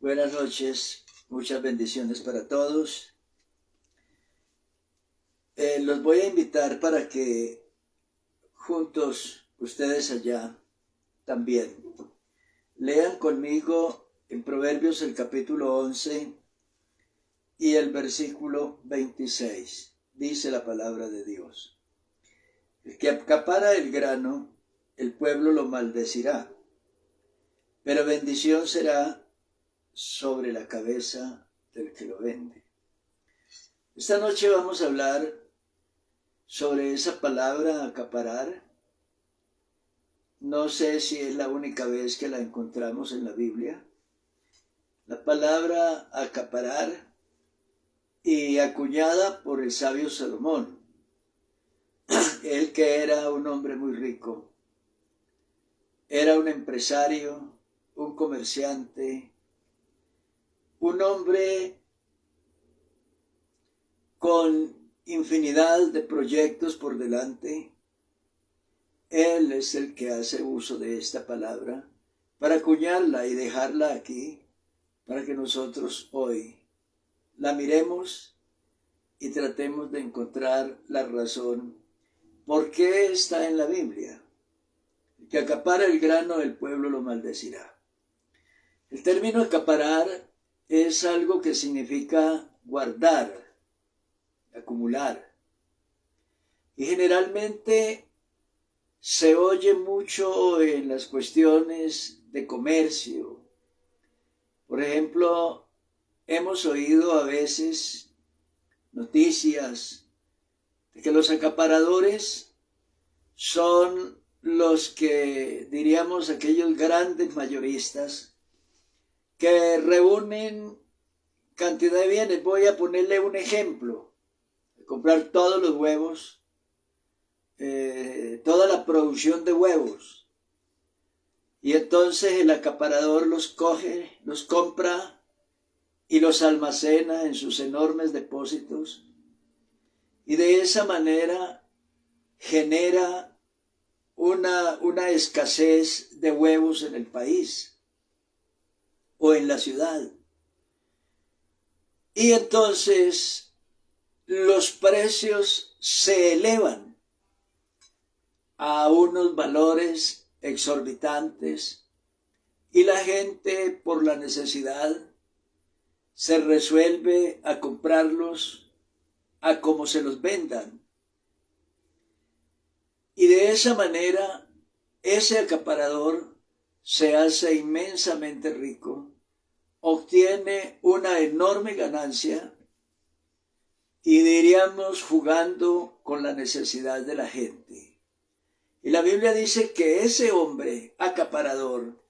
Buenas noches, muchas bendiciones para todos. Los voy a invitar para que juntos, ustedes allá también, lean conmigo en Proverbios el capítulo 11 y el versículo 26. Dice la palabra de Dios: el que acapara el grano, el pueblo lo maldecirá, pero bendición será sobre la cabeza del que lo vende. Esta noche vamos a hablar sobre esa palabra acaparar. No sé si es la única vez que la encontramos en la Biblia. La palabra acaparar, y acuñada por el sabio Salomón, él que era un hombre muy rico, era un empresario, un comerciante, un hombre con infinidad de proyectos por delante. Él es el que hace uso de esta palabra para acuñarla y dejarla aquí, para que nosotros hoy la miremos y tratemos de encontrar la razón por qué está en la Biblia. El que acapara el grano, el pueblo lo maldecirá. El término acaparar es algo que significa guardar, acumular. Y generalmente se oye mucho en las cuestiones de comercio. Por ejemplo, hemos oído a veces noticias de que los acaparadores son los que, diríamos, aquellos grandes mayoristas que reúnen cantidad de bienes. Voy a ponerle un ejemplo: comprar todos los huevos, toda la producción de huevos, y entonces el acaparador los coge, los compra y los almacena en sus enormes depósitos, y de esa manera genera una escasez de huevos en el país o en la ciudad. Y entonces los precios se elevan a unos valores exorbitantes, y la gente, por la necesidad, se resuelve a comprarlos a como se los vendan. Y de esa manera, ese acaparador se hace inmensamente rico, obtiene una enorme ganancia, y diríamos jugando con la necesidad de la gente. Y la Biblia dice que ese hombre acaparador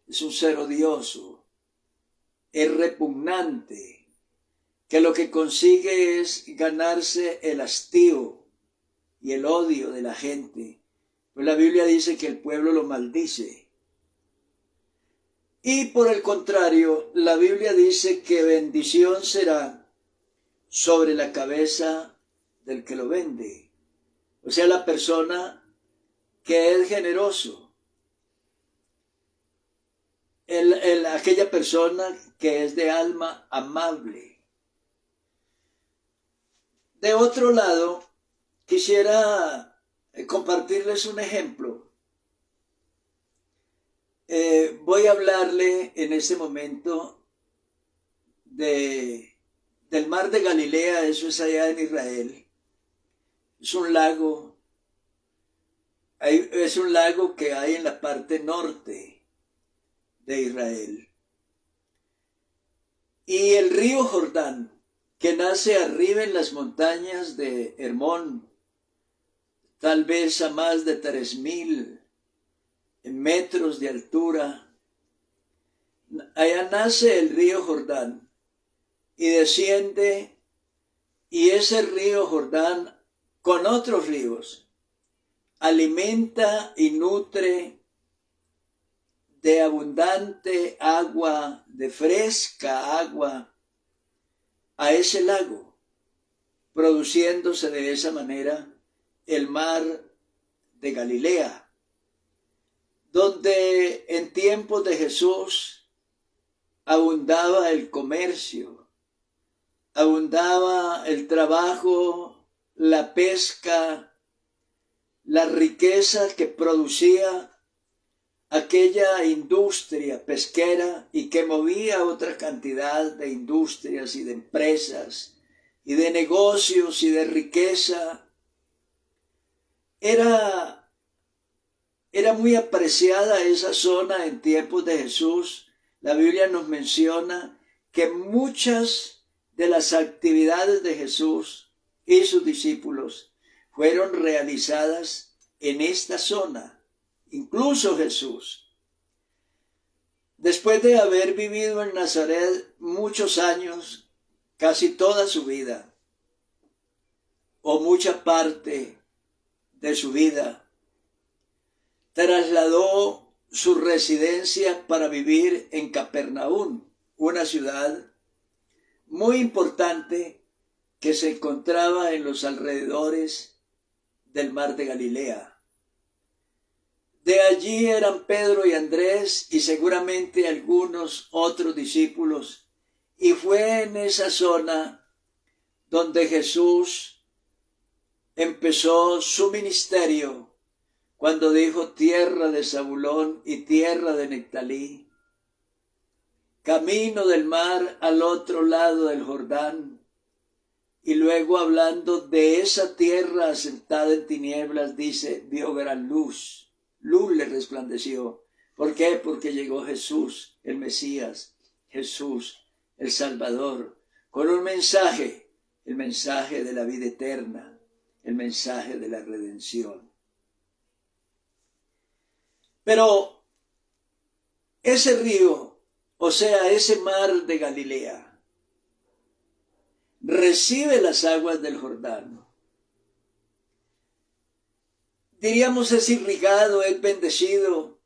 es un ser odioso, es repugnante, que lo que consigue es ganarse el hastío y el odio de la gente. Pues la Biblia dice que el pueblo lo maldice. Y por el contrario, la Biblia dice que bendición será sobre la cabeza del que lo vende. O sea, la persona que es generoso, aquella persona que es de alma amable. De otro lado, quisiera compartirles un ejemplo. Voy a hablarle en este momento del mar de Galilea. Eso es allá en Israel. Es un lago. Es un lago que hay en la parte norte de Israel. Y el río Jordán, que nace arriba en las montañas de Hermón, tal vez a más de 3,000 metros de altura. Allá nace el río Jordán y desciende, y ese río Jordán con otros ríos alimenta y nutre de abundante agua, de fresca agua, a ese lago, produciéndose de esa manera el mar de Galilea, donde en tiempos de Jesús abundaba el comercio, abundaba el trabajo, la pesca, la riqueza que producía aquella industria pesquera y que movía otra cantidad de industrias y de empresas y de negocios y de riqueza. Era muy apreciada esa zona en tiempos de Jesús. La Biblia nos menciona que muchas de las actividades de Jesús y sus discípulos fueron realizadas en esta zona. Incluso Jesús, después de haber vivido en Nazaret muchos años, casi toda su vida, o mucha parte de su vida, trasladó su residencia para vivir en Capernaum, una ciudad muy importante que se encontraba en los alrededores del mar de Galilea. De allí eran Pedro y Andrés y seguramente algunos otros discípulos, y fue en esa zona donde Jesús empezó su ministerio, cuando dijo tierra de Zabulón y tierra de Neftalí, camino del mar al otro lado del Jordán. Y luego, hablando de esa tierra asentada en tinieblas, dice, vio gran luz. Luz le resplandeció. ¿Por qué? Porque llegó Jesús, el Mesías, Jesús, el Salvador, con un mensaje, el mensaje de la vida eterna, el mensaje de la redención. Pero ese río, o sea, ese mar de Galilea, recibe las aguas del Jordán. Diríamos, es irrigado, es bendecido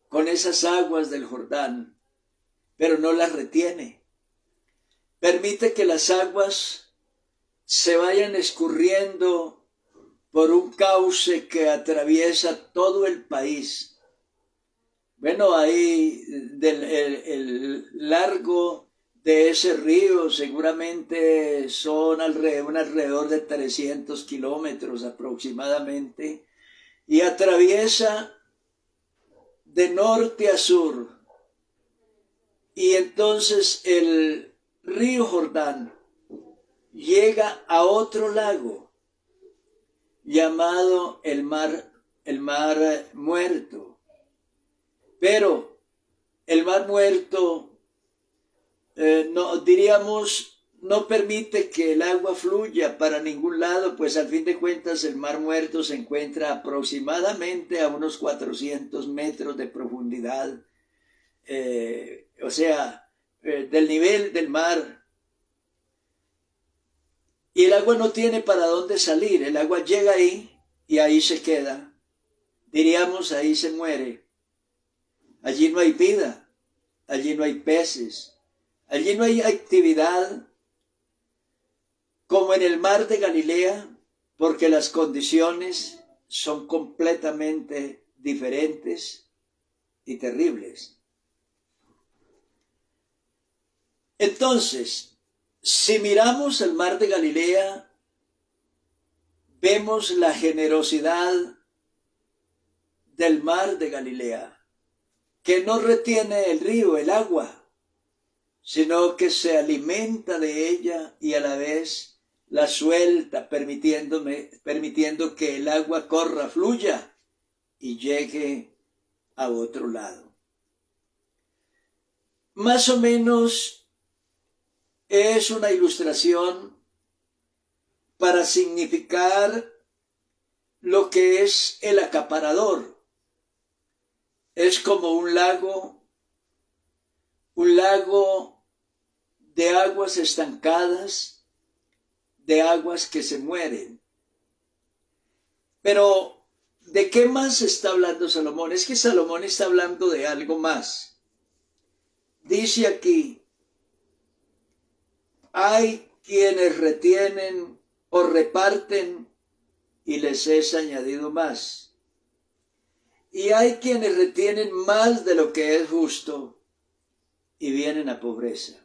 con esas aguas del Jordán, pero no las retiene. Permite que las aguas se vayan escurriendo por un cauce que atraviesa todo el país. Bueno, ahí el largo de ese río seguramente son alrededor de 300 kilómetros aproximadamente, y atraviesa de norte a sur. Y entonces el río Jordán llega a otro lago llamado el mar Muerto. Pero el mar Muerto no permite que el agua fluya para ningún lado, pues al fin de cuentas el mar Muerto se encuentra aproximadamente a unos 400 metros de profundidad, del nivel del mar. Y el agua no tiene para dónde salir, el agua llega ahí y ahí se queda. Diríamos, ahí se muere. Allí no hay vida, allí no hay peces, allí no hay actividad como en el mar de Galilea, porque las condiciones son completamente diferentes y terribles. Entonces, si miramos el mar de Galilea, vemos la generosidad del mar de Galilea, que no retiene el río, el agua, sino que se alimenta de ella y a la vez la suelta, permitiendo que el agua corra, fluya y llegue a otro lado. Más o menos es una ilustración para significar lo que es el acaparador. Es como un lago de aguas estancadas, de aguas que se mueren. Pero, ¿de qué más está hablando Salomón? Es que Salomón está hablando de algo más. Dice aquí, hay quienes retienen o reparten y les es añadido más. Y hay quienes retienen más de lo que es justo y vienen a pobreza.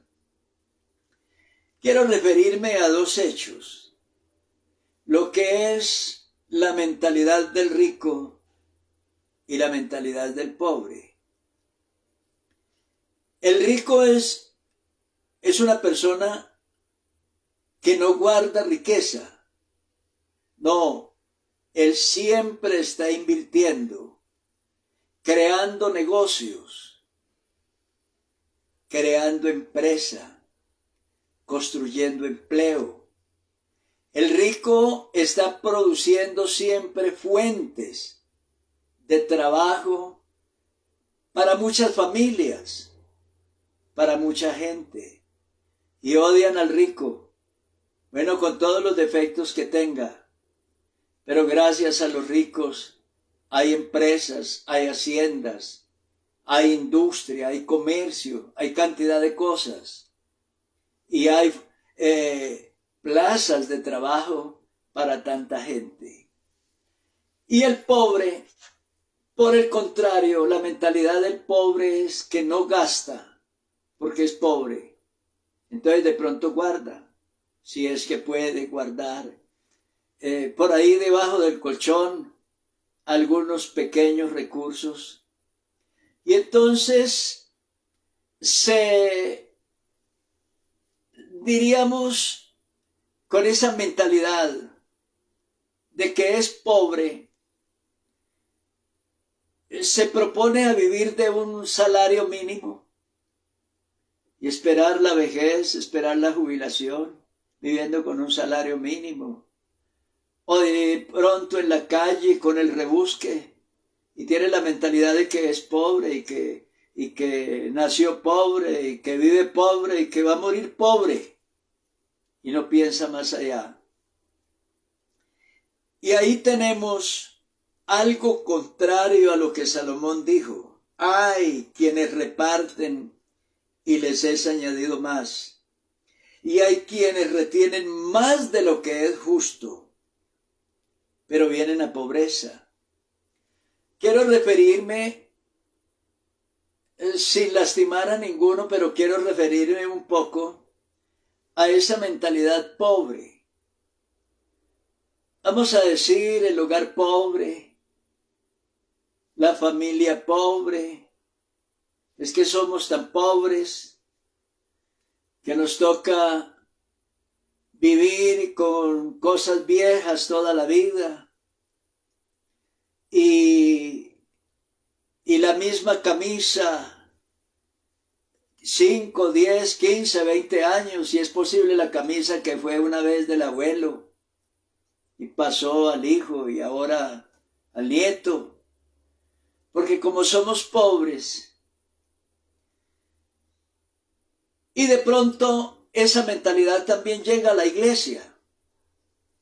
Quiero referirme a dos hechos. Lo que es la mentalidad del rico y la mentalidad del pobre. El rico es una persona que no guarda riqueza. No, él siempre está invirtiendo, creando negocios, creando empresa, construyendo empleo. El rico está produciendo siempre fuentes de trabajo para muchas familias, para mucha gente. Y odian al rico. Bueno, con todos los defectos que tenga. Pero gracias a los ricos hay empresas, hay haciendas, hay industria, hay comercio, hay cantidad de cosas. Y hay plazas de trabajo para tanta gente. Y el pobre, por el contrario, la mentalidad del pobre es que no gasta, porque es pobre. Entonces de pronto guarda, si es que puede guardar. Por ahí debajo del colchón, algunos pequeños recursos. Y entonces diríamos, con esa mentalidad de que es pobre, se propone a vivir de un salario mínimo y esperar la vejez, esperar la jubilación, viviendo con un salario mínimo. O de pronto en la calle con el rebusque y tiene la mentalidad de que es pobre y que nació pobre y que vive pobre y que va a morir pobre y no piensa más allá. Y ahí tenemos algo contrario a lo que Salomón dijo. Hay quienes reparten y les es añadido más. Y hay quienes retienen más de lo que es justo, pero vienen a pobreza. Quiero referirme, sin lastimar a ninguno, pero quiero referirme un poco a esa mentalidad pobre. Vamos a decir el hogar pobre, la familia pobre. Es que somos tan pobres que nos toca vivir con cosas viejas toda la vida. Y la misma camisa, 5, 10, 15, 20 años, si es posible la camisa que fue una vez del abuelo y pasó al hijo y ahora al nieto. Porque como somos pobres, y de pronto esa mentalidad también llega a la iglesia.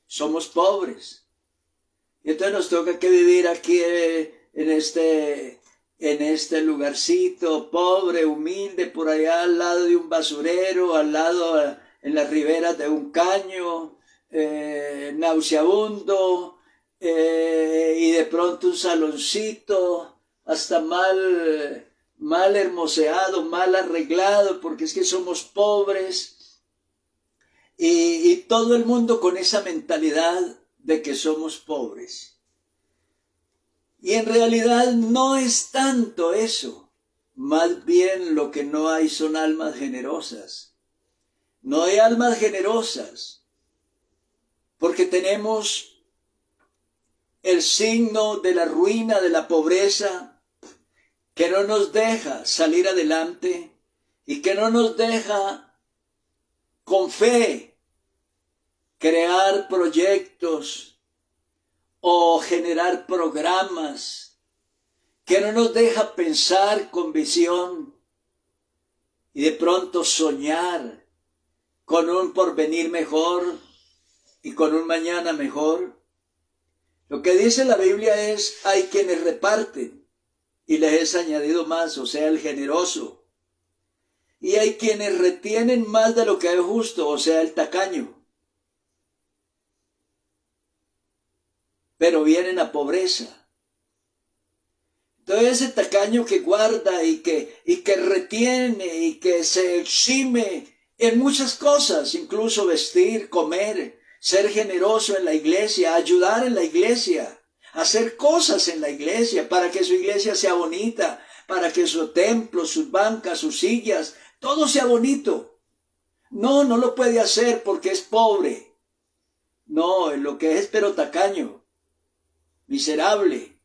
Somos pobres. Y entonces nos toca que vivir aquí en este lugarcito pobre, humilde, por allá al lado de un basurero, al lado en las riberas de un caño, nauseabundo, y de pronto un saloncito hasta mal hermoseado, mal arreglado, porque es que somos pobres, y todo el mundo con esa mentalidad de que somos pobres. Y en realidad no es tanto eso, más bien lo que no hay son almas generosas. No hay almas generosas, porque tenemos el signo de la ruina, de la pobreza, que no nos deja salir adelante y que no nos deja con fe crear proyectos o generar programas, que no nos deja pensar con visión y de pronto soñar con un porvenir mejor y con un mañana mejor. Lo que dice la Biblia es, hay quienes reparten y les es añadido más, o sea, el generoso. Y hay quienes retienen más de lo que es justo, o sea, el tacaño. Pero vienen a pobreza. Entonces ese tacaño que guarda y que retiene y que se exime en muchas cosas, incluso vestir, comer, ser generoso en la iglesia, ayudar en la iglesia, hacer cosas en la iglesia para que su iglesia sea bonita, para que su templo, sus bancas, sus sillas, todo sea bonito. No lo puede hacer porque es pobre. No, lo que es pero tacaño, miserable.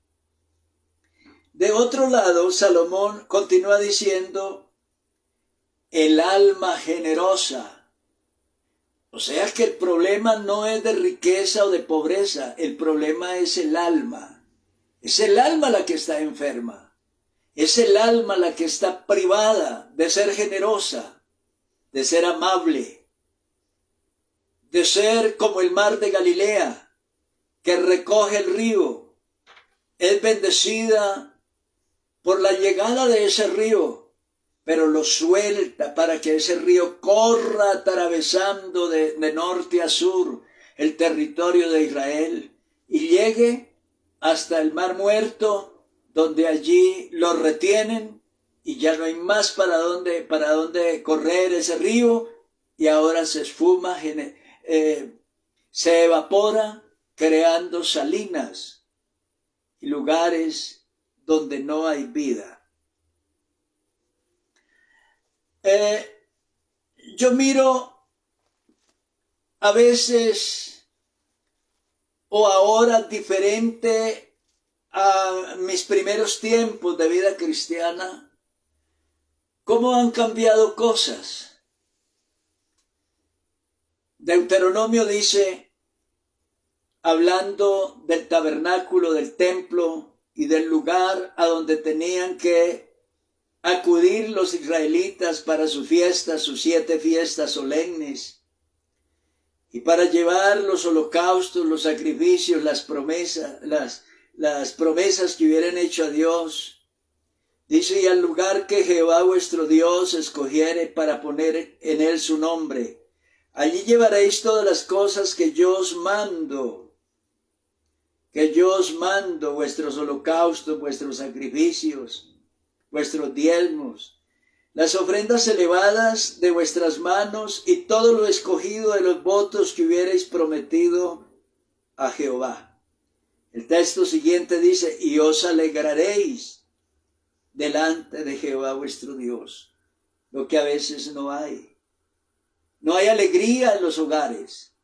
De otro lado, Salomón continúa diciendo, el alma generosa. O sea que el problema no es de riqueza o de pobreza, el problema es el alma. Es el alma la que está enferma. Es el alma la que está privada de ser generosa, de ser amable, de ser como el mar de Galilea, que recoge el río. Es bendecida por la llegada de ese río, pero lo suelta para que ese río corra atravesando de norte a sur el territorio de Israel y llegue hasta el Mar Muerto, donde allí lo retienen y ya no hay más para dónde correr ese río, y ahora se esfuma, se evapora, creando salinas y lugares donde no hay vida. Yo miro a veces o ahora diferente a mis primeros tiempos de vida cristiana, cómo han cambiado cosas. Deuteronomio dice, hablando del tabernáculo, del templo y del lugar a donde tenían que acudir los israelitas para sus fiestas, sus 7 fiestas solemnes, y para llevar los holocaustos, los sacrificios, las promesas que hubieran hecho a Dios. Dice, y al lugar que Jehová vuestro Dios escogiere para poner en él su nombre, allí llevaréis todas las cosas que yo os mando, vuestros holocaustos, vuestros sacrificios, vuestros diezmos, las ofrendas elevadas de vuestras manos y todo lo escogido de los votos que hubierais prometido a Jehová. El texto siguiente dice, y os alegraréis delante de Jehová vuestro Dios, lo que a veces no hay. No hay alegría en los hogares.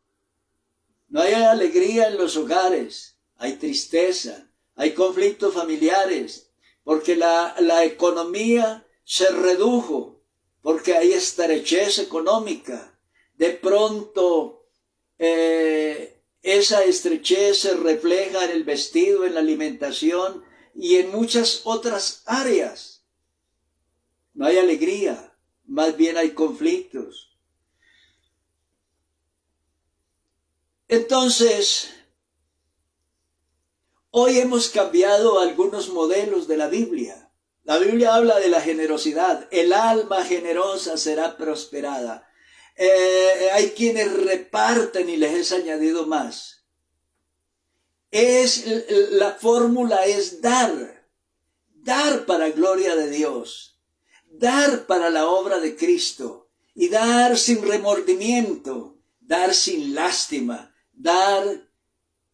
No hay alegría en los hogares. Hay tristeza, hay conflictos familiares, porque la economía se redujo, porque hay estrechez económica. De pronto, esa estrechez se refleja en el vestido, en la alimentación y en muchas otras áreas. No hay alegría, más bien hay conflictos. Entonces, hoy hemos cambiado algunos modelos de la Biblia. La Biblia habla de la generosidad. El alma generosa será prosperada. Hay quienes reparten y les es añadido más. La fórmula es dar para gloria de Dios, dar para la obra de Cristo y dar sin remordimiento, dar sin lástima, dar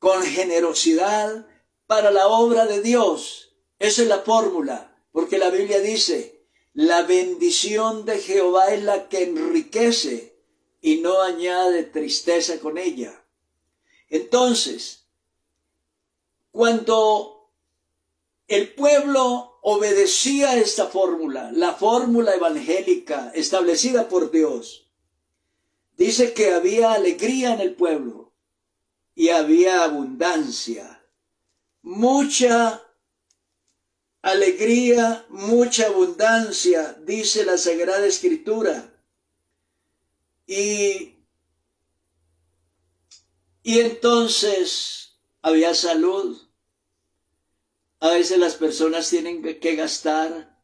con generosidad para la obra de Dios. Esa es la fórmula, porque la Biblia dice, la bendición de Jehová es la que enriquece y no añade tristeza con ella. Entonces, cuando el pueblo obedecía esta fórmula, la fórmula evangélica establecida por Dios, dice que había alegría en el pueblo y había abundancia, mucha alegría, mucha abundancia, dice la Sagrada Escritura. Y entonces había salud. A veces las personas tienen que gastar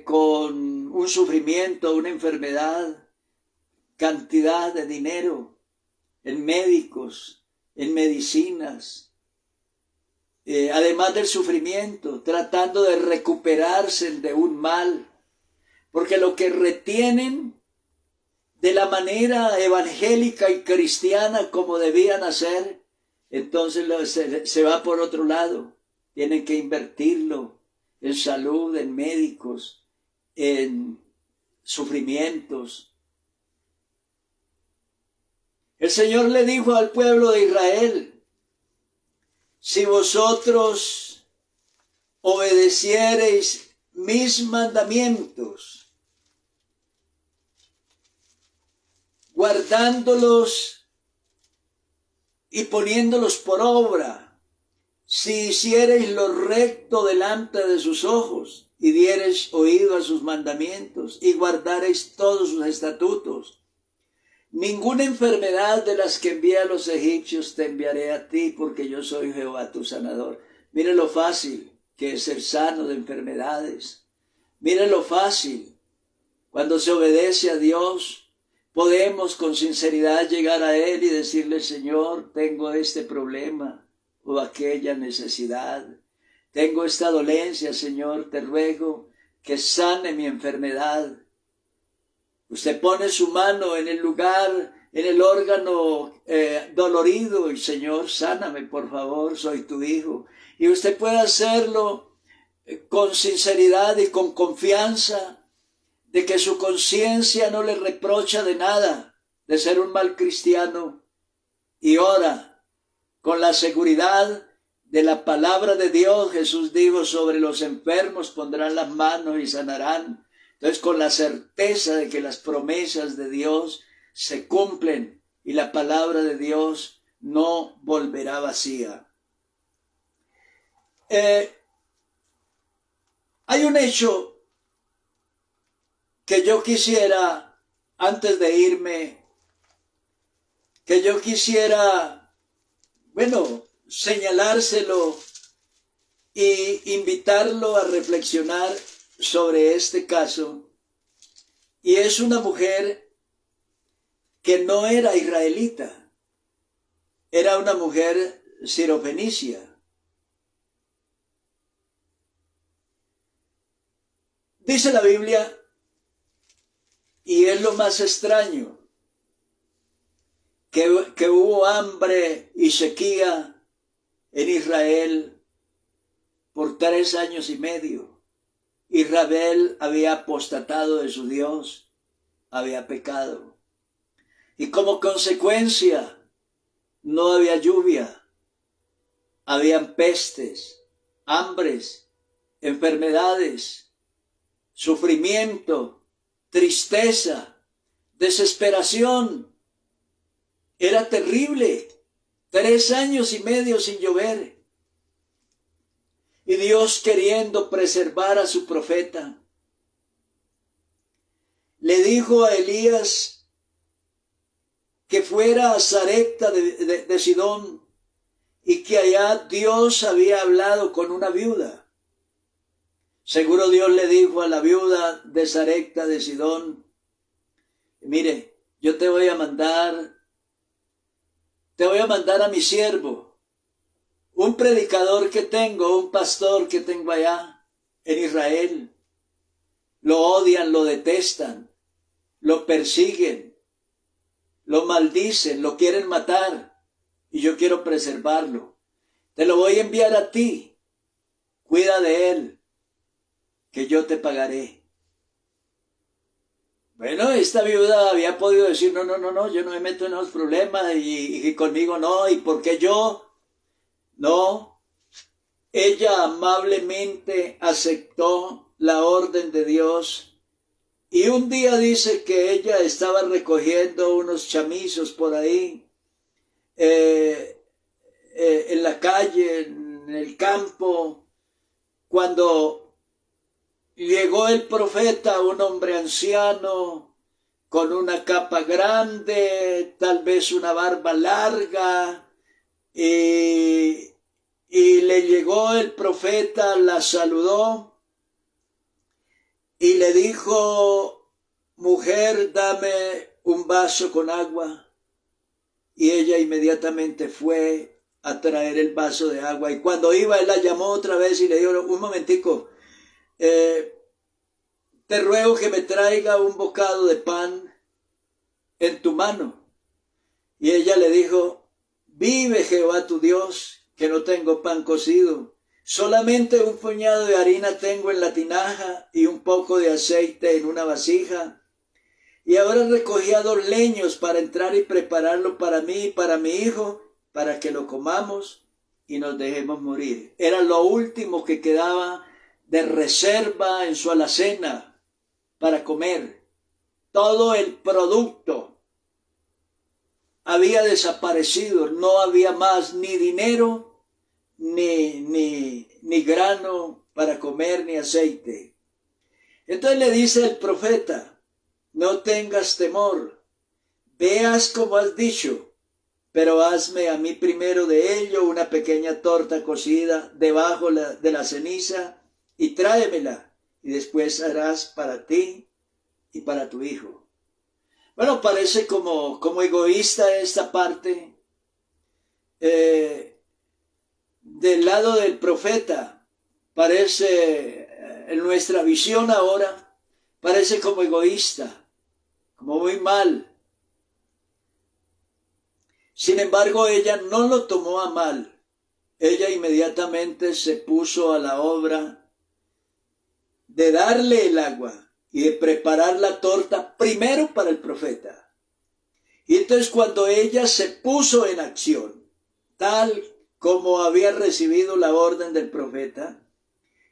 con un sufrimiento, una enfermedad, cantidad de dinero en médicos, en medicinas. además del sufrimiento, tratando de recuperarse de un mal, porque lo que retienen de la manera evangélica y cristiana como debían hacer, entonces se va por otro lado. Tienen que invertirlo en salud, en médicos, en sufrimientos. El Señor le dijo al pueblo de Israel: si vosotros obedeciereis mis mandamientos, guardándolos y poniéndolos por obra, si hiciereis lo recto delante de sus ojos y diereis oído a sus mandamientos y guardareis todos sus estatutos, ninguna enfermedad de las que envié a los egipcios te enviaré a ti, porque yo soy Jehová tu sanador. Mire lo fácil que es ser sano de enfermedades. Mire lo fácil. Cuando se obedece a Dios, podemos con sinceridad llegar a Él y decirle: Señor, tengo este problema o aquella necesidad. Tengo esta dolencia, Señor, te ruego que sane mi enfermedad. Usted pone su mano en el lugar, en el órgano dolorido y: Señor, sáname, por favor, soy tu hijo. Y usted puede hacerlo con sinceridad y con confianza de que su conciencia no le reprocha de nada, de ser un mal cristiano, y ora con la seguridad de la palabra de Dios. Jesús dijo: sobre los enfermos pondrán las manos y sanarán. Entonces, con la certeza de que las promesas de Dios se cumplen y la palabra de Dios no volverá vacía. Hay un hecho que yo quisiera, antes de irme, señalárselo y invitarlo a reflexionar sobre este caso. Y es una mujer que no era israelita, era una mujer sirofenicia. Dice la Biblia, y es lo más extraño, que hubo hambre y sequía en Israel por 3 años y medio. Israel había apostatado de su Dios, había pecado. Y como consecuencia, no había lluvia, habían pestes, hambres, enfermedades, sufrimiento, tristeza, desesperación. Era terrible. 3 años y medio sin llover. Y Dios, queriendo preservar a su profeta, le dijo a Elías que fuera a Sarepta de Sidón, y que allá Dios había hablado con una viuda. Seguro Dios le dijo a la viuda de Sarepta de Sidón: mire, yo te voy a mandar a mi siervo, un predicador que tengo, un pastor que tengo allá en Israel. Lo odian, lo detestan, lo persiguen, lo maldicen, lo quieren matar, y yo quiero preservarlo. Te lo voy a enviar a ti. Cuida de él, que yo te pagaré. Bueno, esta viuda había podido decir: no, yo no me meto en esos problemas, y conmigo no, ¿y por qué yo? No, ella amablemente aceptó la orden de Dios, y un día dice que ella estaba recogiendo unos chamizos por ahí, en la calle, en el campo, cuando llegó el profeta, un hombre anciano, con una capa grande, tal vez una barba larga, y le llegó el profeta, la saludó y le dijo: mujer, dame un vaso con agua. Y ella inmediatamente fue a traer el vaso de agua. Y cuando iba, él la llamó otra vez y le dijo, un momentico, te ruego que me traiga un bocado de pan en tu mano. Y ella le dijo, vive Jehová tu Dios, que no tengo pan cocido. Solamente un puñado de harina tengo en la tinaja y un poco de aceite en una vasija. Y ahora recogía 2 leños para entrar y prepararlo para mí y para mi hijo, para que lo comamos y nos dejemos morir. Era lo último que quedaba de reserva en su alacena para comer. Todo el producto había desaparecido, no había más ni dinero, ni grano para comer, ni aceite. Entonces le dice el profeta, no tengas temor, veas como has dicho, pero hazme a mí primero de ello una pequeña torta cocida debajo de la ceniza y tráemela, y después harás para ti y para tu hijo. Bueno, parece como egoísta esta parte. Del lado del profeta, parece, en nuestra visión ahora, parece como egoísta, como muy mal. Sin embargo, ella no lo tomó a mal. Ella inmediatamente se puso a la obra de darle el agua y de preparar la torta primero para el profeta. Y entonces cuando ella se puso en acción, tal como había recibido la orden del profeta,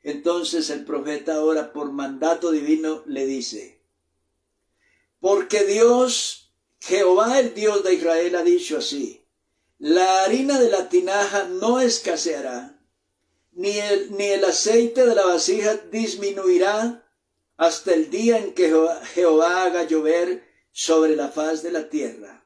entonces el profeta ahora por mandato divino le dice, porque Dios, Jehová el Dios de Israel ha dicho así, la harina de la tinaja no escaseará, ni el aceite de la vasija disminuirá hasta el día en que Jehová haga llover sobre la faz de la tierra.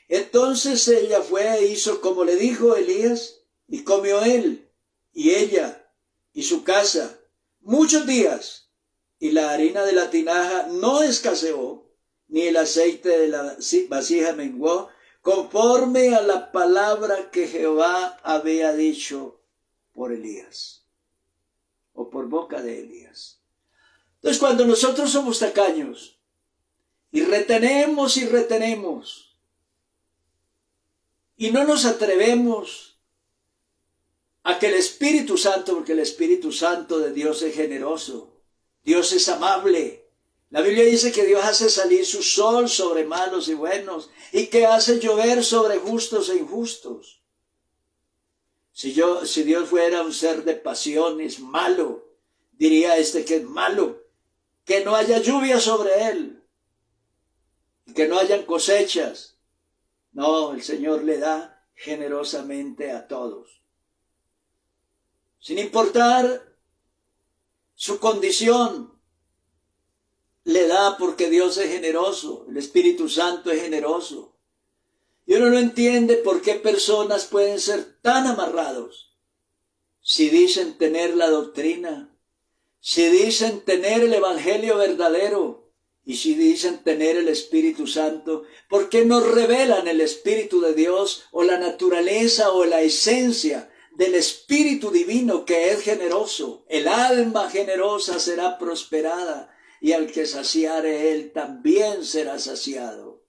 Entonces ella fue e hizo como le dijo Elías, y comió él, y ella, y su casa, muchos días, y la harina de la tinaja no escaseó, ni el aceite de la vasija menguó, conforme a la palabra que Jehová había dicho por Elías, o por boca de Elías. Entonces, cuando nosotros somos tacaños, y retenemos, y no nos atrevemos a que el Espíritu Santo, porque el Espíritu Santo de Dios es generoso, Dios es amable. La Biblia dice que Dios hace salir su sol sobre malos y buenos, y que hace llover sobre justos e injustos. Si Dios fuera un ser de pasiones, malo, diría que es malo, que no haya lluvia sobre él, que no hayan cosechas. No, el Señor le da generosamente a todos, sin importar su condición. Le da porque Dios es generoso, el Espíritu Santo es generoso. Y uno no entiende por qué personas pueden ser tan amarrados si dicen tener la doctrina, si dicen tener el Evangelio verdadero y si dicen tener el Espíritu Santo. ¿Por qué no revelan el Espíritu de Dios o la naturaleza o la esencia del Espíritu Divino que es generoso? El alma generosa será prosperada, y al que saciare él también será saciado.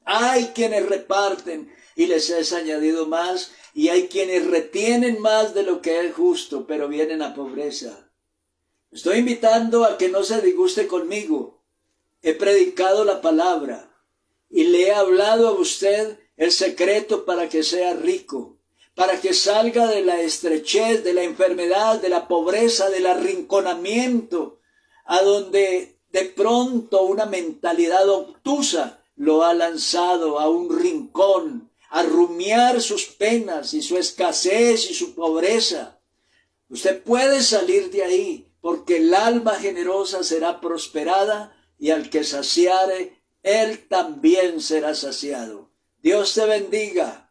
Hay quienes reparten y les es añadido más, y hay quienes retienen más de lo que es justo, pero vienen a pobreza. Estoy invitando a que no se disguste conmigo. He predicado la palabra y le he hablado a usted el secreto para que sea rico, para que salga de la estrechez, de la enfermedad, de la pobreza, del arrinconamiento, a donde de pronto una mentalidad obtusa lo ha lanzado a un rincón, a rumiar sus penas y su escasez y su pobreza. Usted puede salir de ahí, porque el alma generosa será prosperada, y al que saciare, él también será saciado. Dios te bendiga.